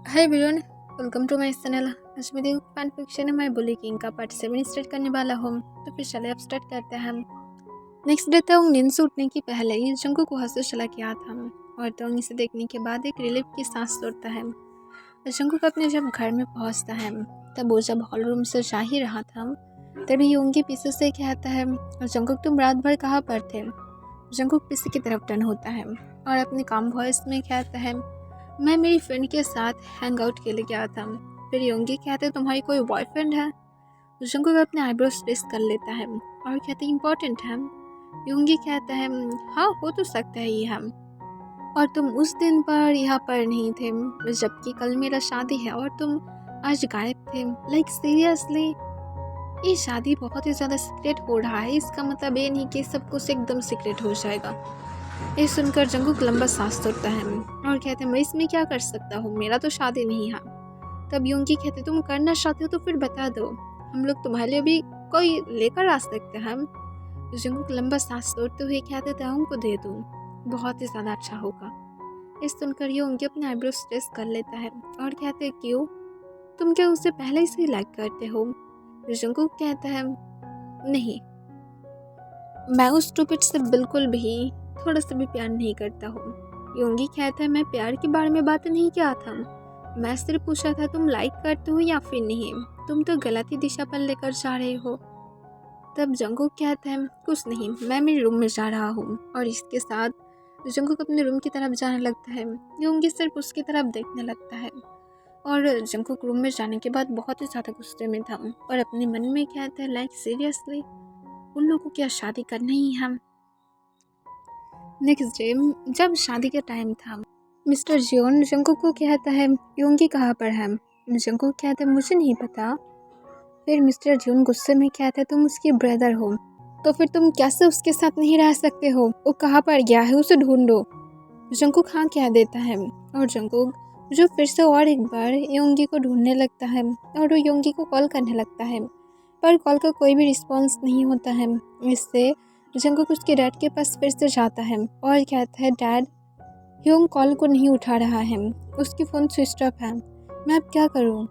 Hi everyone, welcome to my channel. आज मेरी fan fiction है माय बुली किंग का पार्ट 7 स्टार्ट करने वाला हूँ। तो फिर चले अब स्टार्ट करते हैं हम। नेक्स्ट डे तक नींद से उठने की पहले ही जंगकुक को हंसते चला गया था और तोंग इसे देखने के बाद एक रिलीफ की सांस छोड़ता है। जंगकुक अपने जब घर में पहुँचता है तब वो जब हॉल रूम से जा ही रहा था तभी योंगी पीछे से कहता है, जंगकुक तुम रात भर कहाँ पर थे। जंगकुक पीछे की तरफ टर्न होता है और अपने काम वॉइस में कहता है, मैं मेरी फ्रेंड के साथ हैंग आउट के लिए गया था। फिर योंगी कहते, तुम्हारी कोई बॉयफ्रेंड है। जंगकुक अपने आईब्रोज ट्रेस कर लेता है और कहते, इम्पोर्टेंट है। योंगी कहता है, हाँ हो तो सकता है ये हम, और तुम उस दिन पर यहाँ पर नहीं थे जबकि कल मेरा शादी है और तुम आज गायब थे। लाइक सीरियसली ये शादी बहुत ही ज़्यादा सीक्रेट हो रहा है। इसका मतलब ये नहीं कि सब कुछ एकदम सीक्रेट हो जाएगा। ये सुनकर जंगकुक लंबा सांस तोड़ता है और कहते हैं, मैं इसमें क्या कर सकता हूँ, मेरा तो शादी नहीं है। तब योंगी कहते, तुम करना चाहते हो तो फिर बता दो, हम लोग तुम्हारे लिए भी कोई लेकर आ सकते हैं। हम जंगकुक लंबा सांस तोड़ते हुए कहते थे, हमको दे दो, बहुत ही ज़्यादा अच्छा होगा। इस सुनकर योंगी अपने आईब्रो स्ट्रेस कर लेता है और कहते, क्यों, तुम क्या उसे पहले से ही लाइक करते हो। जंगकुक कहता है, नहीं, मैं उस स्टूपिड से बिल्कुल भी थोड़ा सा भी प्यार नहीं करता हूँ। योंगी कहता है, मैं प्यार के बारे में बात नहीं किया था, मैं सिर्फ पूछा था तुम लाइक करते हो या फिर नहीं, तुम तो गलत ही दिशा पर लेकर जा रहे हो। तब जंगकुक कहता है, कुछ नहीं, मैं मेरे रूम में जा रहा हूँ। और इसके साथ जंगकुक अपने रूम की तरफ जाने लगता है। योंगी सिर्फ उसकी तरफ देखने लगता है और जंगकुक रूम में जाने के बाद बहुत ही ज़्यादा गुस्से में था और अपने मन में कहता है, लाइक सीरियसली उन लोगों को क्या शादी करनी ही हम। नेक्स्ट डे जब शादी का टाइम था, मिस्टर जियोन जंगकुक को कहता है, योंगी कहाँ पर है। जंगकुक कहता है, मुझे नहीं पता। फिर मिस्टर जियोन गुस्से में कहता है, तुम उसकी ब्रदर हो तो फिर तुम कैसे उसके साथ नहीं रह सकते हो, वो कहाँ पर गया है, उसे ढूंढो। जंगकुक हाँ कह देता है और जंगकुक जो फिर से और एक बार योंगी को ढूंढने लगता है और वो योंगी को कॉल करने लगता है, पर कॉल का कोई भी रिस्पॉन्स नहीं होता है। इससे जंगकुक उसके डैड के पास फिर से जाता है और कहता है, डैड योंग कॉल को नहीं उठा रहा है, उसकी फ़ोन स्विच ऑफ है, मैं अब क्या करूं।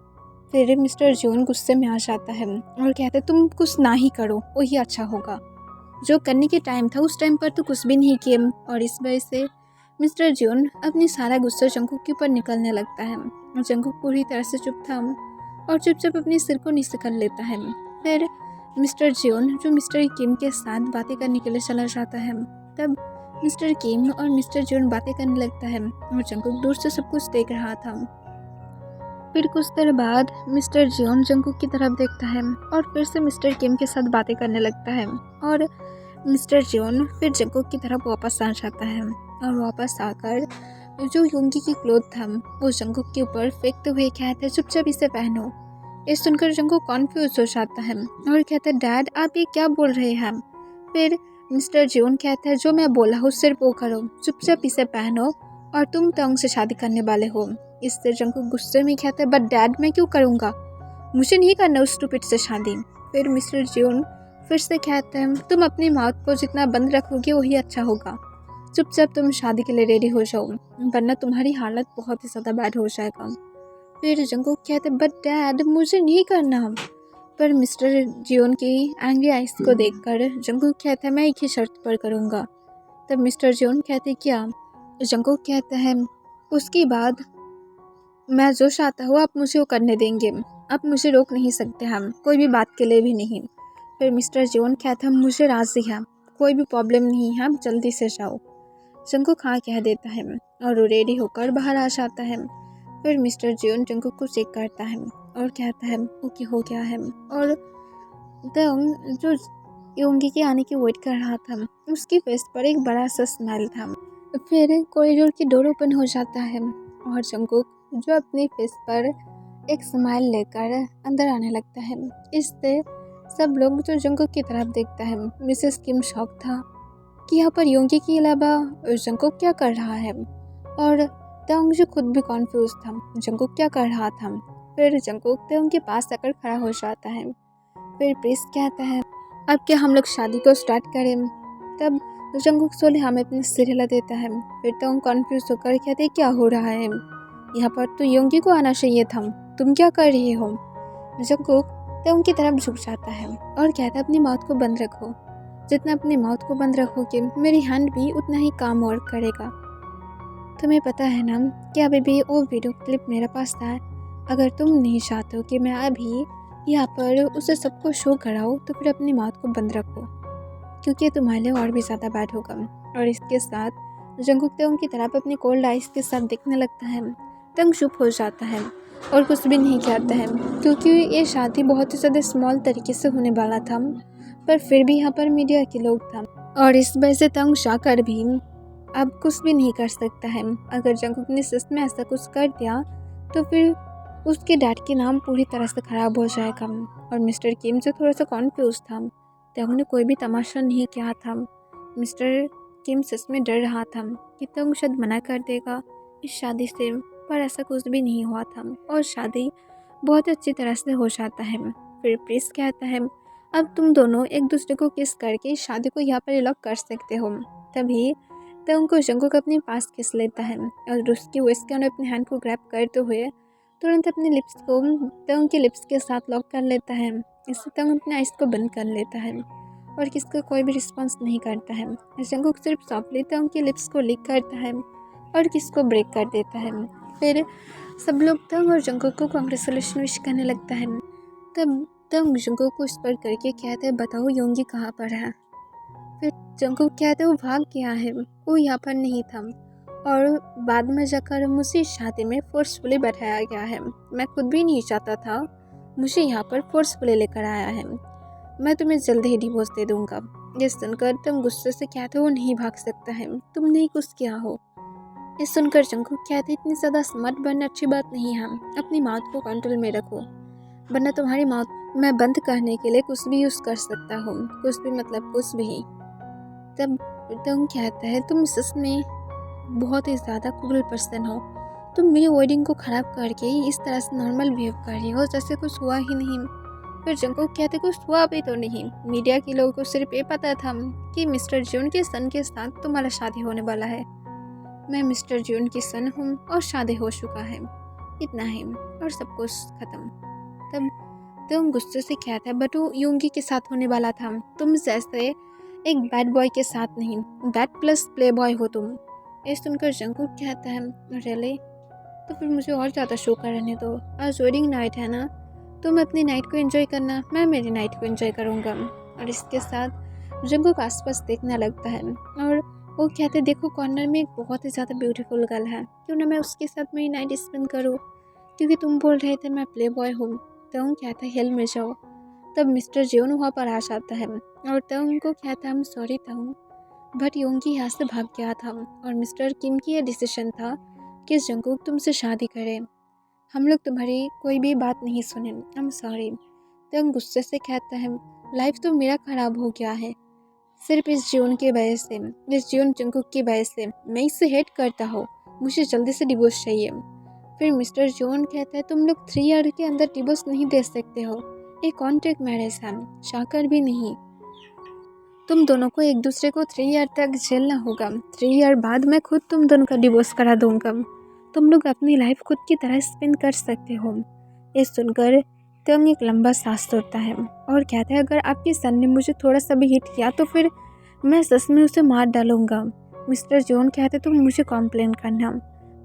फिर मिस्टर जोन गुस्से में आ जाता है और कहता है, तुम कुछ ना ही करो, वही अच्छा होगा, जो करने के टाइम था उस टाइम पर तो कुछ भी नहीं किए। और इस वजह से मिस्टर जोन अपनी सारा गुस्सा जंगकुक के ऊपर निकलने लगता है। जंगकुक पूरी तरह से चुप था और चुपचाप अपने सिर को नीचे कर लेता है। फिर मिस्टर जियोन जो मिस्टर किम के साथ बातें करने के लिए चला जाता है। तब मिस्टर किम और मिस्टर जियोन बातें करने लगता है और जंगकुक दूर से सब कुछ देख रहा था। फिर कुछ देर बाद मिस्टर जियोन जंगकुक की तरफ देखता है और फिर से मिस्टर किम के साथ बातें करने लगता है और मिस्टर जियोन फिर जंगकुक की तरफ वापस आ जाता है और वापस आकर जो योंगी की क्लोथ था वो जंगकुक के ऊपर फेंकते हुए कहते हैं, चुपचाप इसे पहनो। ये सुनकर जंगकुक कॉन्फ्यूज हो जाता है और कहता है, डैड आप ये क्या बोल रहे हैं। फिर मिस्टर जियोन कहता है, जो मैं बोला हूँ सिर्फ वो करो, चुपचाप इसे पहनो और तुम तोंग से शादी करने वाले हो। इससे जंगकुक गुस्से में कहता है, बट डैड मैं क्यों करूँगा, मुझे नहीं करना उस स्टूपिड से शादी। फिर मिस्टर जियोन फिर से कहते हैं, तुम अपनी माउथ को जितना बंद रखोगे वही अच्छा होगा, चुपचाप तुम शादी के लिए रेडी हो जाओ, वरना तुम्हारी हालत बहुत ही ज़्यादा बैड हो जाएगा। फिर जंगकुक कहते, बट डैड मुझे नहीं करना। पर मिस्टर जियोन की एंग्री आइज को देखकर जंगकुक कहता है, मैं एक ही शर्त पर करूँगा। तब मिस्टर जियोन कहते, क्या। जंगकुक कहता है, उसके बाद मैं जो चाहता हूँ आप मुझे वो करने देंगे, आप मुझे रोक नहीं सकते, हम कोई भी बात के लिए भी नहीं। फिर मिस्टर जियोन कहता है, मुझे राजी है, कोई भी प्रॉब्लम नहीं है, आप जल्दी से जाओ। जंगकुक हाँ कह देता है और वो रेडी होकर बाहर आ जाता है। फिर मिस्टर जियोन जंगकुक को चेक करता है और कहता है, ओके हो गया है। और तब जो योंगी के आने की वेट कर रहा था उसकी फेस पर एक बड़ा सा स्माइल था। फिर कॉरिडोर की डोर ओपन हो जाता है और जंगकुक जो अपनी फेस पर एक स्माइल लेकर अंदर आने लगता है। इससे सब लोग जो जंगकुक की तरफ देखता है, मिसेस किम शॉक था कि यहाँ पर योंगी के अलावा जंगकुक क्या कर रहा है और तंग जो खुद भी कॉन्फ्यूज था जंगकुक क्या कर रहा था। फिर जंगकुक तंग के पास आकर खड़ा हो जाता है। फिर प्रिंस कहता है, अब क्या हम लोग शादी को स्टार्ट करें। तब जंगकुक सोले हमें अपने सिर हिला देता है। फिर तंग कॉन्फ्यूज होकर कहते, क्या हो रहा है। यहाँ पर तो योंगी को आना चाहिए था, तुम क्या कर रही हो? जंगकुक तेउंग की तरफ झुक जाता है और कहता है अपनी माउथ को बंद रखो, जितना अपनी माउथ को बंद रखोगे मेरी हैंड भी उतना ही काम और करेगा। तुम्हें पता है ना कि अभी भी वो वीडियो क्लिप मेरे पास था। अगर तुम नहीं चाहते हो कि मैं अभी यहाँ पर उसे सबको शो कराऊँ तो फिर अपनी माउथ को बंद रखो, क्योंकि तुम्हारे लिए और भी ज़्यादा बैड होगा। और इसके साथ जंगकुक तेउंग की तरफ अपनी कोल्ड आइस के साथ देखने लगता है। तेउंग चुप हो जाता है और कुछ भी नहीं कहता है, क्योंकि ये शादी बहुत ही ज़्यादा स्मॉल तरीके से होने वाला था, पर फिर भी यहाँ पर मीडिया के लोग था और इस वजह से तेउंग शाकर भी अब कुछ भी नहीं कर सकता है। अगर जंगकुक ने सच में ऐसा कुछ कर दिया तो फिर उसके डैड के नाम पूरी तरह से ख़राब हो जाएगा। और मिस्टर किम जो थोड़ा सा कॉन्फ्यूज था, तेउंग ने कोई भी तमाशा नहीं किया था। मिस्टर किम सच में डर रहा था कि तेउंग शायद मना कर देगा इस शादी से, पर ऐसा कुछ भी नहीं हुआ था और शादी बहुत अच्छी तरह से हो जाता है। फिर प्रिंस कहता है अब तुम दोनों एक दूसरे को किस करके इस शादी को यहाँ पर लॉक कर सकते हो। तभी तेउंग को जंगकुक अपने पास खींच लेता है और उसकी वेस्ट के अंदर अपने हैंड को ग्रैब करते हुए तुरंत अपने लिप्स को तेउंग के लिप्स के साथ लॉक कर लेता है। इससे तेउंग अपने आइस को बंद कर लेता है और किसका कोई भी रिस्पॉन्स नहीं करता है। जंगकुक सिर्फ सॉफ्टली तेउंग के लिप्स को लिक करता है और किस को ब्रेक कर देता है। फिर सब लोग तेउंग और जंगकुक को कांग्रेचुलेशन विश करने लगता है। तब तेउंग जंगकुक को स्पर करके कहते हैं बताओ योंगी कहाँ पर है। फिर जंगकुक कहते वो भाग गया है, वो यहाँ पर नहीं था और बाद में जाकर मुझे शादी में फोर्सफुली बैठाया गया है। मैं खुद भी नहीं चाहता था, मुझे यहाँ पर फोर्सफुली लेकर आया है। मैं तुम्हें जल्दी ही डिवोर्स दे दूंगा। ये सुनकर तुम गुस्से से कहते वो नहीं भाग सकता है, तुमने ही कुछ किया हो। ये सुनकर जंगकुक कहते इतनी ज़्यादा स्मार्ट बनना अच्छी बात नहीं है, अपनी माउथ को कंट्रोल में रखो, वरना तुम्हारी माउथ मैं बंद करने के लिए कुछ भी यूज़ कर सकता हूँ, कुछ भी मतलब कुछ भी। तब तुम कहता है तुम सच में बहुत ही ज़्यादा क्रूर पर्सन हो, तुम मेरी वेडिंग को ख़राब करके इस तरह से नॉर्मल बिहेव कर रही हो जैसे कुछ हुआ ही नहीं। फिर जंगकुक कहते कुछ हुआ भी तो नहीं, मीडिया के लोगों को सिर्फ ये पता था कि मिस्टर जून के सन के साथ तुम्हारा शादी होने वाला है। मैं मिस्टर जून की सन हूँ और शादी हो चुका है, इतना ही और सब कुछ ख़त्म। तब तुम गुस्से से कहता है बट वो योंगी के साथ होने वाला था, तुम जैसे एक बैड बॉय के साथ नहीं, बैड प्लस प्ले बॉय हो तुम। ये सुनकर जंगकुक कहता है रियली, तो फिर मुझे और ज़्यादा शो करने दो। आज वेडिंग नाइट है ना, तुम अपनी नाइट को एंजॉय करना, मैं मेरी नाइट को एंजॉय करूँगा। और इसके साथ जंगकुक आसपास देखने लगता है और वो कहते देखो कॉर्नर में एक बहुत ही ज़्यादा ब्यूटीफुल गर्ल है, क्यों ना मैं उसके साथ मेरी नाइट स्पेंड करूँ, क्योंकि तुम बोल रहे थे मैं प्ले बॉय हूँ। तो कहता है हिल में जाओ। तब मिस्टर जियोन वहाँ पर आ जाता है और तेउंग को कहता है हम सॉरी तेउंग, बट योंगी यहाँ से भाग गया था और मिस्टर किम की यह डिसीजन था कि जंगकुक तुमसे शादी करे, हम लोग तुम्हारी कोई भी बात नहीं सुने, आई एम सॉरी। तेउंग गुस्से से कहता है लाइफ तो मेरा ख़राब हो गया है सिर्फ इस जियोन की वजह से, इस जियोन जंगकुक की वजह से, मैं इससे हेट करता हूँ, मुझे जल्दी से डिवोर्स चाहिए। फिर मिस्टर जियोन कहता है तुम लोग 3 ईयर के अंदर डिवोर्स नहीं दे सकते हो, एक कॉन्ट्रैक्ट मैरिज है, शाकर भी नहीं। तुम दोनों को एक दूसरे को 3 ईयर तक झेलना होगा, 3 ईयर बाद मैं खुद तुम दोनों का डिवोर्स करा दूंगा, तुम लोग अपनी लाइफ खुद की तरह स्पेंड कर सकते हो। ये सुनकर तेउंग एक लंबा सांस तोड़ता है और कहता है अगर आपके सन ने मुझे थोड़ा सा भी हिट किया तो फिर मैं सच में उसे मार डालूंगा। मिस्टर जोन कहते तुम मुझे कॉम्प्लेन करना।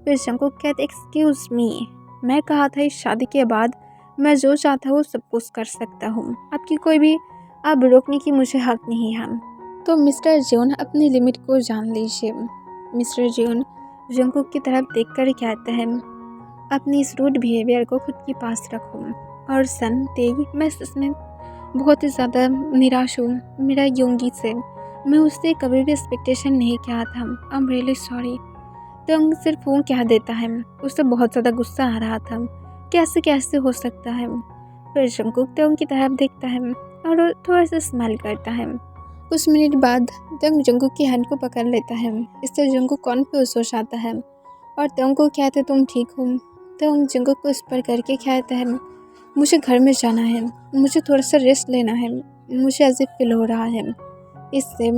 फिर जंगकुक कहते एक्सक्यूज़ मी, मैं कहा था इस शादी के बाद मैं जो चाहता हूँ सब कुछ कर सकता हूँ, आपकी कोई भी अब रोकने की मुझे हक नहीं है। तो मिस्टर जोन अपनी लिमिट को जान लीजिए। मिस्टर जोन जंगकुक की तरफ देखकर कहता है अपनी इस रूड बिहेवियर को खुद के पास रखो। और सन तेग, मैं सच में बहुत ही ज़्यादा निराश हूँ मेरा योंगी से, मैं उससे कभी भी एक्सपेक्टेशन नहीं किया था, आई एम रियली सॉरी। तेउंग सिर्फ वो कह देता है, उससे बहुत ज़्यादा गुस्सा आ रहा था, कैसे कैसे हो सकता है। फिर जंगकुक तेउंग की तरफ देखता है और थोड़ा सा स्माइल करता है। कुछ मिनट बाद तेउंग जंगकुक की हैंड को पकड़ लेता है, इससे जंगकुक कॉन्फ्यूज हो जाता है और तेउंग को कहते तुम ठीक हो। तेउंग जंगकुक को स्पर करके कहता है मुझे घर में जाना है, मुझे थोड़ा सा रेस्ट लेना है, मुझे ऐसे फील हो रहा है। इससे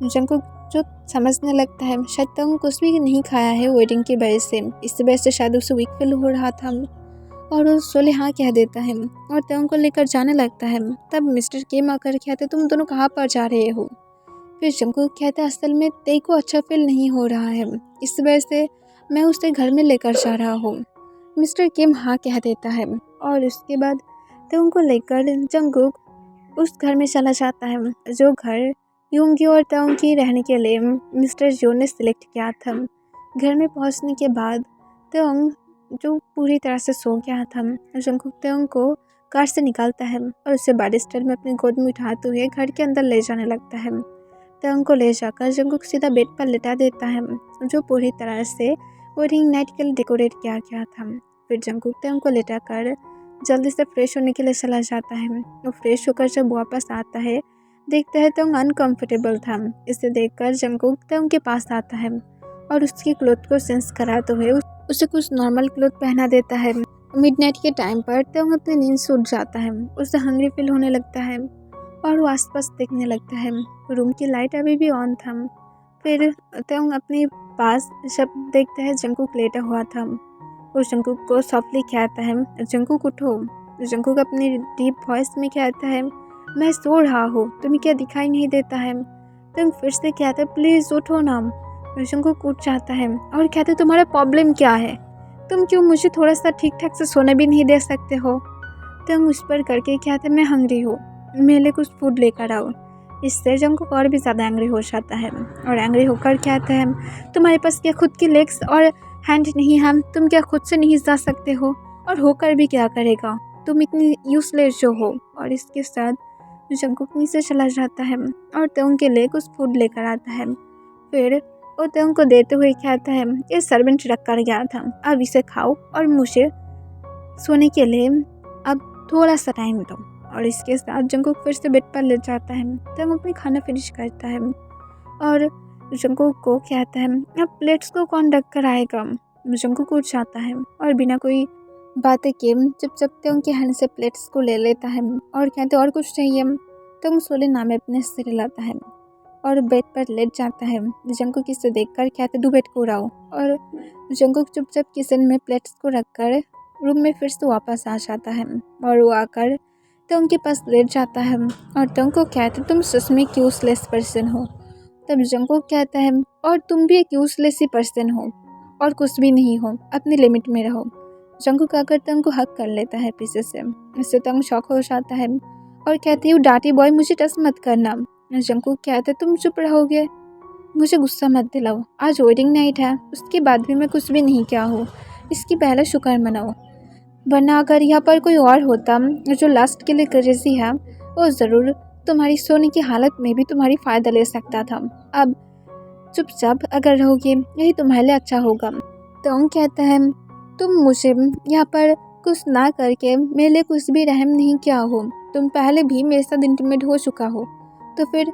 जंगकुक जो समझने लगता है शायद तंग कुछ भी नहीं खाया है वेडिंग की वजह से, इस वजह से शायद उसे वीक फील हो रहा था। और वो सोले हाँ कह देता है और तंग को लेकर जाने लगता है। तब मिस्टर किम आकर कहते तुम दोनों कहाँ पर जा रहे हो। फिर जंगकुक कहता असल में तेई को अच्छा फील नहीं हो रहा है, इस वजह से मैं उसे घर में लेकर जा रहा हूँ। मिस्टर किम हाँ कह देता है और उसके बाद तंग को लेकर जंगकुक उस घर में चला जाता है जो घर यूंगी और तंग की रहने के लिए मिस्टर जो ने सिलेक्ट किया था। घर में पहुंचने के बाद तंग जो पूरी तरह से सो गया था, जंगकुक तंग को कार से निकालता है और उसे बैरिस्टर में अपनी गोद में उठाते हुए घर के अंदर ले जाने लगता है। तंग को ले जाकर जंगकुक सीधा बेड पर लेटा देता है जो पूरी तरह से वेडिंग नाइट के लिए डेकोरेट किया गया था। फिर जंगकुक तंग को लेटाकर जल्दी से फ्रेश होने के लिए चला जाता है। वो फ्रेश होकर जब वापस आता है देखता है तंग अनकंफर्टेबल था। इसे देखकर जंगकुक तंग के पास आता है और उसकी क्लोथ को चेंज कराते हुए उसे कुछ नॉर्मल क्लोथ पहना देता है। मिडनाइट के टाइम पर तंग अपनी नींद से उठ जाता है, उसे हंग्री फील होने लगता है और वो आसपास देखने लगता है। रूम की लाइट अभी भी ऑन था। फिर तंग अपने पास जब देखता है जंगकुक लेटा हुआ था, वो जंगकुक को सॉफ्टली कहता है जंगकुक उठो। जंगकुक अपनी डीप वॉइस में कहता है मैं सो रहा हूँ, तुम्हें क्या दिखाई नहीं देता है। तंग फिर से कहता है प्लीज़ उठो ना। जंगकुक उठ जाता है और कहते तुम्हारा प्रॉब्लम क्या है, तुम क्यों मुझे थोड़ा सा ठीक ठाक से सोने भी नहीं दे सकते हो। तंग उस पर करके कहते मैं हंग्री हूँ, मेरे लिए कुछ फूड लेकर आओ। इससे जंगकुक और भी ज़्यादा एंग्री हो जाता है और एंग्री होकर कहते हैं तुम्हारे पास क्या खुद की लेग्स और हैंड नहीं है, तुम क्या खुद से नहीं जा सकते हो, और होकर भी क्या करेगा, तुम इतनी यूजलेस जो हो। और इसके साथ जंगकुक नीचे चला जाता है और तंग के लिए कुछ फूड लेकर आता है। फिर वो तंग को देते हुए कहता है ये सर्वेंट रख कर गया था, अब इसे खाओ और मुझे सोने के लिए अब थोड़ा सा टाइम दो। और इसके साथ जंगकुक फिर से बेड पर लेट जाता है। तंग अपनी खाना फिनिश करता है और जंगकुक को कहता है अब प्लेट्स को कौन रख कर आएगा। जंगकुक उठ जाता है और बिना कोई बातें किए चुपचाप तंग के हैंड से प्लेट्स को ले लेता है और कहते और कुछ चाहिए। तंग सोले नामे अपने सिर लाता है और बेड पर लेट जाता है। जंगकुक इसे देखकर कहते दो बेड को उड़ाओ, और जंगकुक चुपचाप किचन में प्लेट्स को रखकर रूम में फिर से वापस आ जाता है और वो आकर तंग के पास लेट जाता है और तंग को कहते तुम सच में यूजलेस पर्सन हो। तब जंगकुक कहता है और तुम भी एक यूजलेस ही पर्सन हो और कुछ भी नहीं हो, अपनी लिमिट में रहो। जंगकुक आकर तंग को हक कर लेता है पीछे से। इससे तंग शॉक हो जाता है और कहते हो डाटी बॉय मुझे टच मत करना। जंगकुक कहता है तुम चुप रहोगे, मुझे गुस्सा मत दिलाओ, आज वेडिंग नाइट है, उसके बाद भी मैं कुछ भी नहीं किया हूँ, इसकी पहले शुक्र मनाओ, वरना अगर यहाँ पर कोई और होता जो लास्ट के लिए क्रेजी है वो ज़रूर तुम्हारी सोने की हालत में भी तुम्हारी फ़ायदा ले सकता था। अब चुपचाप अगर रहोगे यही तुम्हारे लिए अच्छा होगा। तंग कहता है तुम मुझे यहाँ पर कुछ ना करके मेरे लिए कुछ भी रहम नहीं किया हो, तुम पहले भी मेरे साथ इंटीमेट हो चुका हो, तो फिर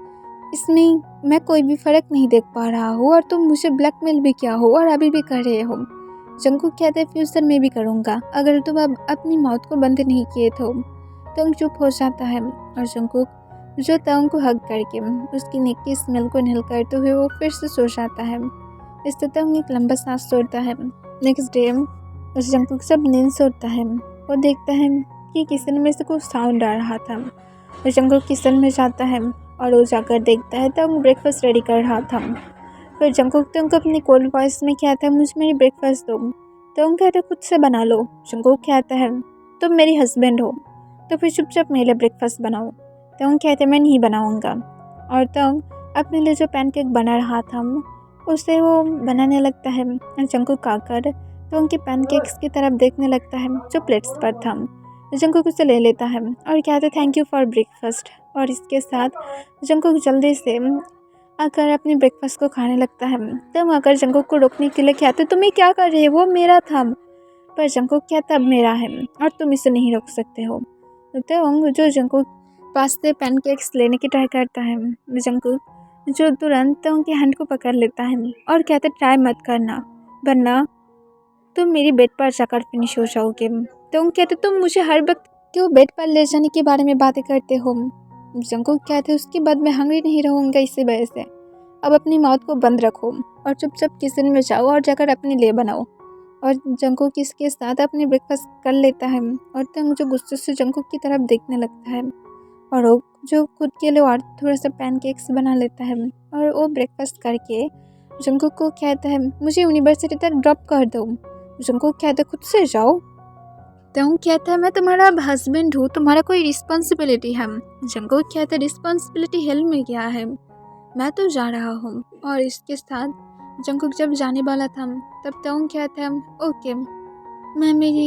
इसमें मैं कोई भी फ़र्क नहीं देख पा रहा हूँ, और तुम मुझे ब्लैकमेल भी किया हो और अभी भी कर रहे हो। जंगकुक कहते हैं फ्यूचर में भी करूँगा अगर तुम अब अपनी मौत को बंद नहीं किए तो। तंग चुप हो जाता है और जंगकुक जो तंग को हग करके उसकी नेक की स्मेल को इनहेल करते हुए वो फिर से सो जाता है। इससे तंग एक लंबा सांस छोड़ता है। नेक्स्ट डे जंगकुक जब नींद से उठता है वो देखता है कि किचन में से कुछ साउंड आ रहा था। जंगकुक किचन में जाता है और वो जाकर देखता है तंग ब्रेकफास्ट रेडी कर रहा था। फिर जंगकुक तंग को अपनी कोल्ड वॉइस में कहता है मुझे मेरी ब्रेकफास्ट दो। तंग कहता है खुद से बना लो। जंगकुक कहता है तुम मेरी हस्बैंड हो तो फिर चुपचाप मेरे लिए ब्रेकफास्ट बनाओ। तंग कहते हैं मैं नहीं बनाऊँगा, और तंग अपने लिए जो पैनकेक बना रहा था उसे वो बनाने लगता है। जंगकुक आकर तंग के पैनकेक्स की तरफ देखने लगता है जो प्लेट्स पर था। जंगकुक उसे ले लेता है और कहता है थैंक यू फॉर ब्रेकफास्ट, और इसके साथ जंगकुक जल्दी से आकर अपने ब्रेकफास्ट को खाने लगता है। तब आकर जंगकुक को रोकने के लिए कहते तुम्हें क्या कर रहे हो, वो मेरा था। पर जंगकुक कहता अब मेरा है और तुम इसे नहीं रोक सकते हो। तो जो जंगकुक पास से पैनकेक्स लेने की ट्राई करता है, जंगकुक जो तुरंत उनके हैंड को पकड़ लेता है और कहते ट्राई मत करना वरना तुम मेरी बेड पर जाकर फिनिश हो जाओगे। तो कहते तुम मुझे हर वक्त क्यों बेड पर ले जाने के बारे में बातें करते हो। जंगकुक कहते उसके बाद मैं हंग्री नहीं रहूँगा इसी वजह से, अब अपनी माउथ को बंद रखो और चुपचाप किचन में जाओ और जाकर अपने लिए बनाओ। और जंकुक इसके साथ अपने ब्रेकफास्ट कर लेता है और तंग जो गुस्से से जंकुक की तरफ देखने लगता है और वो जो खुद के लिए और थोड़ा सा पैनकेक्स बना लेता है और वो ब्रेकफास्ट करके जंकुक को कहता है मुझे यूनिवर्सिटी तक ड्रॉप कर दो। जंकुक कहता है खुद से जाओ। तंग कहता है मैं तुम्हारा हस्बैंड हूँ, तुम्हारा कोई रिस्पॉन्सिबिलिटी है। जंकुक कहता है रिस्पॉन्सिबिलिटी हेल में क्या है, मैं तो जा रहा हूँ। और इसके साथ जंकुक जब जाने वाला था तब तंग कहता है ओके मैं मेरी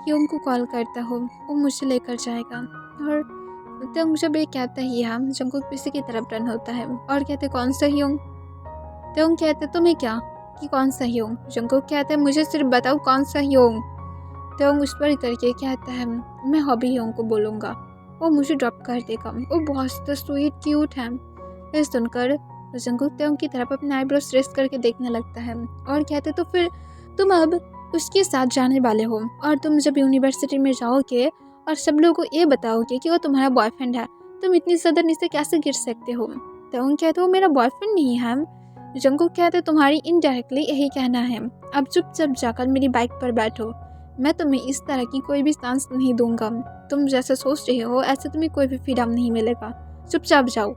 यूम को कॉल करता हूँ, वो मुझे लेकर जाएगा। और तंग जब ये कहता ही हम जंकुक पीछे की तरफ टर्न होता है और कहते कौन सा यूम। तंग कहते तुम्हें क्या कि कौन सा यूम। जंकुक कहता है मुझे सिर्फ बताओ कौन सा यूम। तंग उस पर करके कहता है मैं हॉबी यूम को बोलूँगा, वो मुझे ड्रॉप कर देगा, वो बहुत स्वीट क्यूट है। ये सुनकर जंकुक तंग की तरफ अपने आईब्रोज रेस करके देखने लगता है और कहते तो फिर तुम अब उसके साथ जाने वाले हो और तुम जब यूनिवर्सिटी में जाओगे और सब लोगों को ये बताओगे कि वो तुम्हारा बॉयफ्रेंड है, तुम इतनी सदर नीचे कैसे गिर सकते हो। तंग कहते हो मेरा बॉयफ्रेंड नहीं है। जंकुक कहते तुम्हारी इनडायरेक्टली यही कहना है, अब चुपचाप जाकर मेरी बाइक पर बैठो, मैं तुम्हें इस तरह की कोई भी चांस नहीं दूंगा, तुम जैसा सोच रहे हो ऐसे तुम्हें कोई भी फ्रीडम नहीं मिलेगा, चुपचाप जाओ।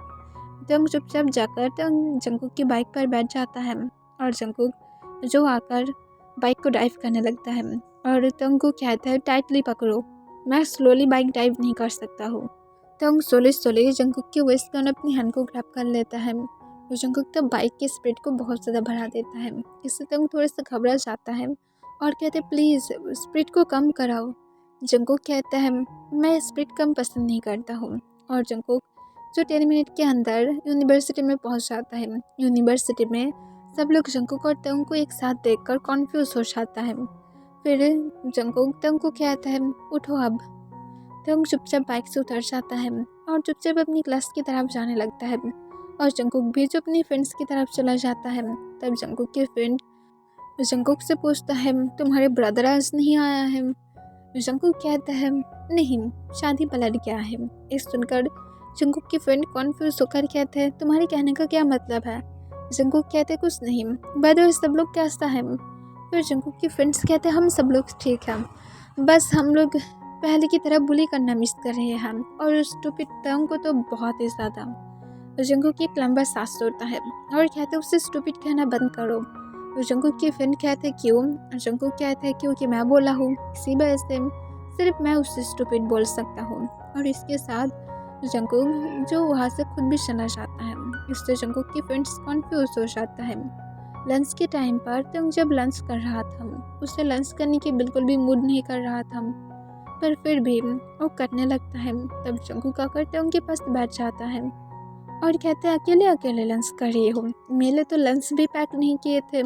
तंग चुपचाप जाकर तंग जंकुक की बाइक पर बैठ जाता है और जंकुक जो आकर बाइक को ड्राइव करने लगता है और तंग को कहता है टाइटली पकड़ो, मैं स्लोली बाइक ड्राइव नहीं कर सकता हूँ। तंग सोले जंकुक के वेस्ट में अपनी हैंड को ग्रैब कर लेता है। जंकुक तो बाइक की स्पीड को बहुत ज़्यादा बढ़ा देता है, इससे तंग थोड़ा सा घबरा जाता है और कहते प्लीज़ स्पीड को कम कराओ। जंकुक कहता है मैं स्पीड कम पसंद नहीं करता हूँ। और जंकुक जो 10 मिनट के अंदर यूनिवर्सिटी में पहुँच जाता है। यूनिवर्सिटी में सब लोग जंकुक और तंग को एक साथ देखकर कॉन्फ्यूज हो जाता है। फिर जंकुक तंग को कहता है उठो अब। तंग चुपचाप बाइक से उतर जाता है और चुपचाप अपनी क्लास की तरफ जाने लगता है और जंकुक भी जो अपनी फ्रेंड्स की तरफ चला जाता है। तब जंकुक के फ्रेंड जंकुक से पूछता है तुम्हारे ब्रदर आज नहीं आया है। जंकुक कहता है नहीं, शादी पलट गया है। इस सुनकर जंकुक की फ्रेंड कॉन्फ्यूज होकर कहते हैं तुम्हारे कहने का क्या मतलब है। जंकुक कहते कुछ नहीं, बाय द वे सब लोग कैसा है। फिर जंकुक की फ्रेंड्स कहते हम सब लोग ठीक हैं, बस हम लोग पहले की तरह बुली करना मिस कर रहे हैं और उस स्टूपिड तंग को तो बहुत ही ज़्यादा। जंकुक एक लंबा सांस छोड़ता है और कहते उसे स्टूपिड कहना बंद करो। जंकुक की फ्रेंड कहते क्यों। जंकुक कहते हैं क्योंकि मैं बोला हूँ, इसी वजह से सिर्फ मैं उससे स्टूपिड बोल सकता हूँ। और इसके साथ जंकुक जो वहाँ से खुद भी चला जाता है। इससे जंकुक की फ्रेंड्स कॉन्फ्यूज हो जाता है। लंच के टाइम पर तंग जब लंच कर रहा था उसे लंच करने की बिल्कुल भी मूड नहीं कर रहा था, पर फिर भी वो करने लगता है। तब जंकुक आकर तंग के पास बैठ जाता है और कहते हैं अकेले अकेले लंच कर रही हो, मेरे तो लंच भी पैक नहीं किए थे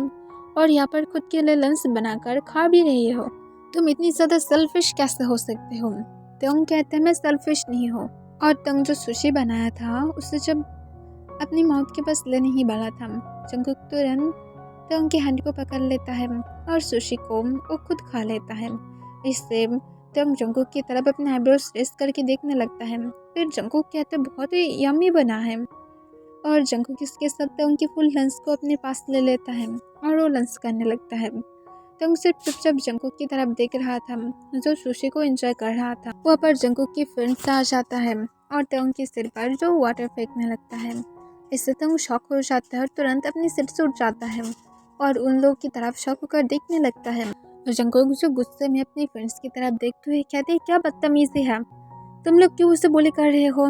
और यहाँ पर खुद के लिए लंच बनाकर खा भी रही हो, तुम इतनी ज़्यादा सेल्फिश कैसे हो सकते हो। तंग कहते हैं मैं सेल्फिश नहीं हूँ। और तंग जो सुशी बनाया था उसे जब अपनी माउथ के पास लेने ही वाला था, जंकुक तुरंत तंग के हैंड को पकड़ लेता है और सुशी को वो खुद खा लेता है। इससे तंग जंकुक की तरफ अपने आईब्रोज रेस करके देखने लगता है। फिर जंकुक कहते बहुत ही यम्मी बना है और जंकुक इसके साथ तंग की फुल लंच को अपने पास ले लेता है और वो लंच करने लगता है। तंग सिर्फ चुपचाप जंकुक की तरफ देख रहा था जो सुशी को एंजॉय कर रहा था। वहाँ पर जंकुक की फ्रेंड्स आ जाता है और तंग के सिर पर जो वाटर फेंकने लगता है। इससे तंग शॉक हो जाता है और तुरंत अपने सिर से उठ जाता है और उन लोगों की तरफ शॉक होकर देखने लगता है। जंकुक जो गुस्से में अपनी फ्रेंड्स की तरफ देखते हुए कहते क्या बदतमीजी है, तुम लोग क्यों उसे बोले कर रहे हो।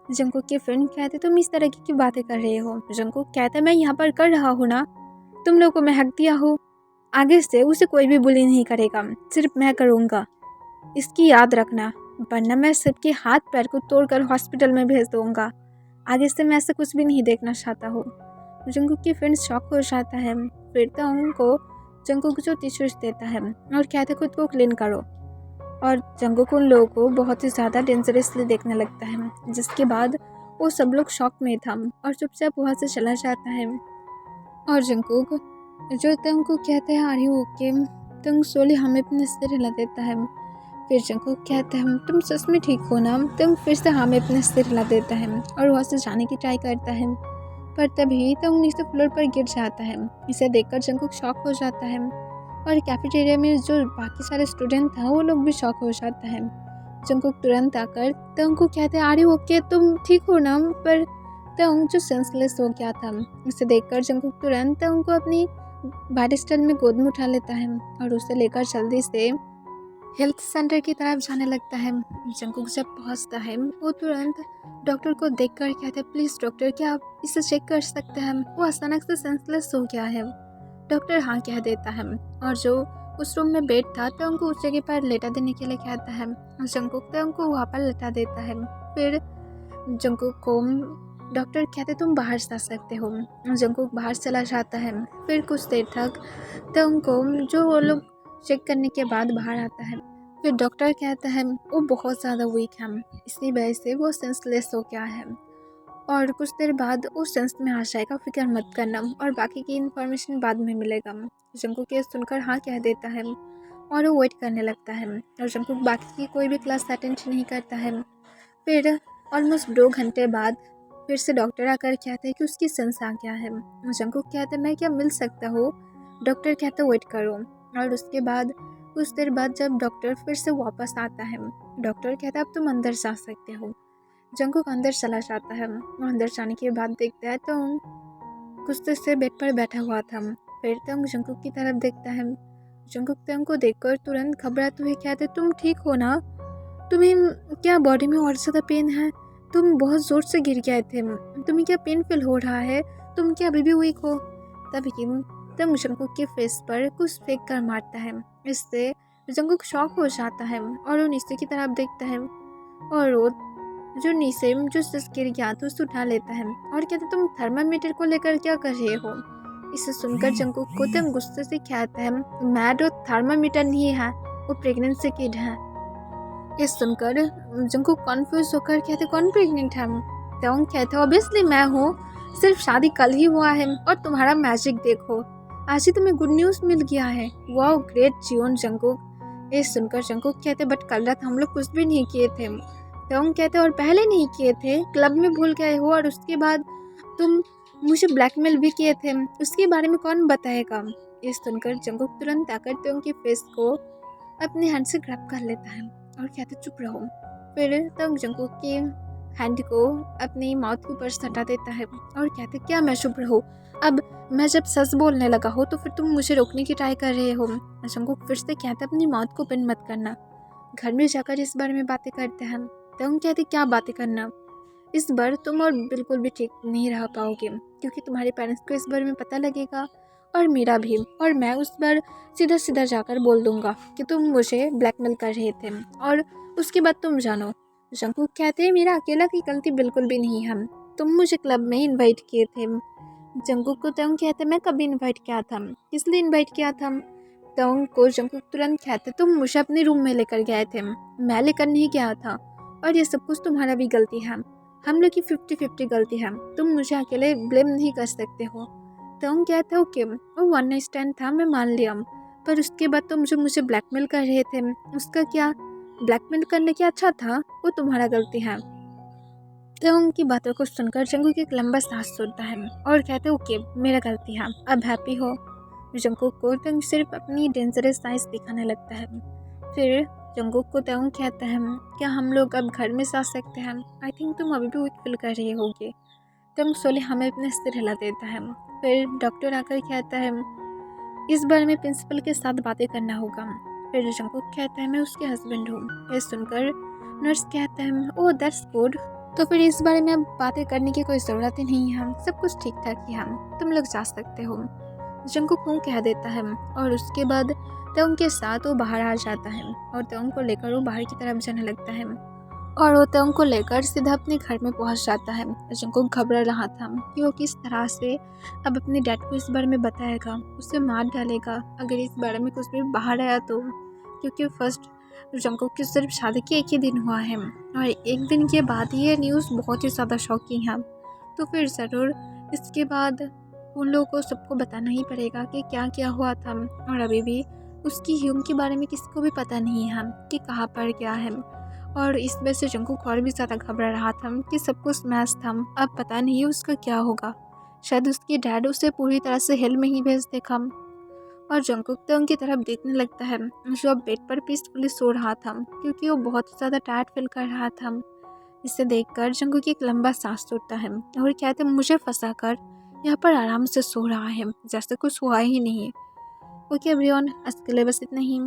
जंकुक के फ्रेंड कहते तुम इस तरह की बातें कर रहे हो। जंकुक कहता मैं यहाँ पर कर रहा हूँ ना, तुम लोगों को मैं हक दिया हूँ, आगे से उसे कोई भी बुली नहीं करेगा, सिर्फ मैं करूँगा, इसकी याद रखना, वरना मैं सबके हाथ पैर को तोड़कर हॉस्पिटल में भेज दूँगा, आगे से मैं ऐसा कुछ भी नहीं देखना चाहता हूँ। जंकुक की फ्रेंड शॉक हो जाता है। फिर तो उनको जंकुक जो टिश्यूज देता है और कहते खुद को क्लीन करो और जंकुक उन लोगों को बहुत ही ज़्यादा डेंजरसली देखने लगता है, जिसके बाद वो सब लोग शॉक में था और चुपचाप वहाँ से चला जाता है। और जंकुक जो तंग को कहते हैं आर यू ओके, तंग सोली हमें अपने सिर हिला देता है। फिर जंकुक कहता है तुम सच में ठीक हो ना, तंग फिर से हमें अपने सिर हिला देता है और वहाँ से जाने की ट्राई करता है। पर तभी तंग नीचे फ्लोर पर गिर जाता है। इसे देखकर जंकुक शॉक हो जाता है और कैफेटेरिया में जो बाकी सारे स्टूडेंट था वो लोग भी शॉक हो जाता है। जंकुक तुरंत आकर तंग को कहते हैं, अरे ओके तुम ठीक हो ना? पर तंग जो सेंसलेस हो गया था। इसे देखकर जंकुक तुरंत तंग को अपनी बैडस्टल में गोद में उठा लेता है और उसे लेकर जल्दी से हेल्थ सेंटर की तरफ जाने लगता है। जंकुक जब पहुंचता है वो तुरंत डॉक्टर को देखकर कहते हैं, प्लीज़ डॉक्टर क्या आप इसे चेक कर सकते हैं? वो अचानक से सेंसलेस हो गया है। डॉक्टर हाँ कह देता है और जो उस रूम में बेड था तो उनको उस जगह पर लेटा देने के लिए कहता है। जंकुक तो उनको वहाँ पर लेटा देता है। फिर जंकुक को डॉक्टर कहते तुम बाहर जा सकते हो। जंकुक बाहर चला जाता है। फिर कुछ देर तक तो उनको जो वो लोग चेक करने के बाद बाहर आता है। फिर डॉक्टर कहता है वो बहुत ज़्यादा वीक है, इसी वजह से वो सेंसलेस हो गया है और कुछ देर बाद वो सेंस में आ जाएगा, फिक्र मत करना और बाकी की इन्फॉर्मेशन बाद में मिलेगा। जंकुक ये सुनकर हाँ कह देता है और वो वेट करने लगता है और जंकुक बाकी की कोई भी क्लास अटेंड नहीं करता है। फिर ऑलमोस्ट 2 घंटे बाद फिर से डॉक्टर आकर कहते हैं कि उसकी सेंस आ गया है। जंकुक कहते हैं मैं क्या मिल सकता हूँ? डॉक्टर कहते वेट करो और उसके बाद कुछ देर बाद जब डॉक्टर फिर से वापस आता है, डॉक्टर कहता है अब तुम अंदर जा सकते हो। जंकुक अंदर चला जाता है और अंदर जाने के बाद देखता है तो कुछ देर से बेड पर बैठा हुआ था। फिर तंग जंकुक की तरफ देखता है। जंकुक तंग को देखकर तुरंत घबराते हुए कहते तुम ठीक हो ना? तुम्हें क्या बॉडी में और ज़्यादा पेन है? तुम बहुत ज़ोर से गिर गए थे, तुम्हें क्या पेन फील हो रहा है? तुम क्या अभी भी वीक हो? तभी तंग जंकुक के फेस पर कुछ फेंक कर मारता है। इससे जंकुक शॉक हो जाता है और वो नीचे की तरफ देखता है और वो जो नीचे जो सिस गिर गया तो उसे उठा लेता है और कहते तुम थर्मामीटर को लेकर क्या कर रहे हो? इसे सुनकर जंकुक को तंग गुस्से से कहता है मैं तो थर्मामीटर नहीं है, वो प्रेगनेंसी किड है। ये सुनकर जंकुक कॉन्फ्यूज होकर कहते कौन प्रेग्नेंट है? तंग कहते ऑब्वियसली मैं हूँ, सिर्फ शादी कल ही हुआ है और तुम्हारा मैजिक देखो, आज ही तुम्हें गुड न्यूज़ मिल गया है। Wow great Jeon Jungkook. ये सुनकर जंकुक कहते बट कल रात हम लोग कुछ भी नहीं किए थे। तंग कहते और पहले नहीं किए थे, क्लब में भूल गए हो और उसके बाद तुम मुझे ब्लैकमेल भी किए थे, उसके बारे में कौन बताएगा? ये सुनकर जंकुक तुरंत आकर तंग के फेस को अपने हैंड से ग्रैब कर लेता है और कहते चुप रहो। फिर तंग जंकुक के हैंड को अपनी माउथ के ऊपर सटा देता है और कहते क्या मैं चुप रहूं? अब मैं जब सच बोलने लगा हो तो फिर तुम मुझे रोकने की ट्राई कर रहे हो। जंकुक फिर से कहते अपनी माउथ को ओपन मत करना, घर में जाकर इस बारे में बातें करते हैं। तंग कहते क्या बातें करना? इस बार तुम और बिल्कुल भी ठीक नहीं रह पाओगे क्योंकि तुम्हारे पेरेंट्स को इस बारे में पता लगेगा और मेरा भी, और मैं उस बार सीधा सीधा जाकर बोल दूंगा कि तुम मुझे ब्लैकमेल कर रहे थे और उसके बाद तुम जानो। जंकुक कहते हैं मेरा अकेला की गलती बिल्कुल भी नहीं है, तुम मुझे क्लब में इनवाइट किए थे। जंकुक को तंग कहते मैं कभी इनवाइट किया था, किस लिए इनवाइट किया था? तंग को जंकुक तुरंत कहते तुम मुझे अपने रूम में लेकर गए थे, मैं लेकर नहीं गया था और ये सब कुछ तुम्हारा भी गलती है, हम लोग की 50-50 गलती है, तुम मुझे अकेले ब्लेम नहीं कर सकते हो। तंग कहता ओके वो वन नाइट स्टैंड था, मैं मान लिया, पर उसके बाद तो मुझे ब्लैकमेल कर रहे थे, उसका क्या? ब्लैकमेल करने क्या अच्छा था? वो तुम्हारा गलती है। तो उनकी बातों को सुनकर जंकुक एक लंबा सांस छोड़ता है और कहते ओके मेरा गलती है, अब हैप्पी हो। जंकुक को तंग सिर्फ अपनी डेंजरस साइज दिखाने लगता है। फिर जंकुक को तंग कहता है क्या हम लोग अब घर में जा सकते हैं? आई थिंक तुम अभी भी वीक फील कर रहे होगे। तंग सोले हमें अपने सिर हिला देता है। फिर डॉक्टर आकर कहता है इस बारे में प्रिंसिपल के साथ बातें करना होगा। फिर जंकुक कहता है मैं उसके हस्बैंड हूँ। ये सुनकर नर्स कहता है ओह दैट्स गुड, तो फिर इस बारे में अब बातें करने की कोई ज़रूरत ही नहीं है, सब कुछ ठीक ठाक ही है, तुम लोग जा सकते हो। जंकुक हूँ कह देता है और उसके बाद तंग के साथ वो बाहर आ जाता है और तंग को लेकर वो बाहर की तरफ जाने लगता है और वो तंग को लेकर सीधा अपने घर में पहुंच जाता है। जंकुक घबरा रहा था कि वो किस तरह से अब अपने डैड को इस बारे में बताएगा, उसे मार डालेगा अगर इस बारे में कुछ भी बाहर आया तो, क्योंकि फर्स्ट जंकुक की सिर्फ शादी के एक ही दिन हुआ है और एक दिन के बाद ये न्यूज़ बहुत ही ज़्यादा शॉकिंग है, तो फिर ज़रूर इसके बाद उन लोगों को सबको बताना ही पड़ेगा कि क्या क्या हुआ था। और अभी भी उसकी ह्यूम के बारे में किसी को भी पता नहीं है कि कहाँ पर क्या है, और इस वजह से जंकुक और भी ज़्यादा घबरा रहा था कि सब कुछ मैच था, अब पता नहीं उसका क्या होगा। शायद उसकी डैड उसे पूरी तरह से हेल में ही भेज देगा। और जंगकुक तो उनकी तरफ देखने लगता है, जो अब बेड पर पीसफुली सो रहा था क्योंकि वो बहुत ज़्यादा टायर्ड फील कर रहा था। इसे देखकर जंगकुक एक लंबा सांस छोड़ता है और कहते मुझे फंसा कर यहाँ पर आराम से सो रहा है जैसे कुछ हुआ ही नहीं। ओके एवरीवन, आज के लिए बस इतना ही।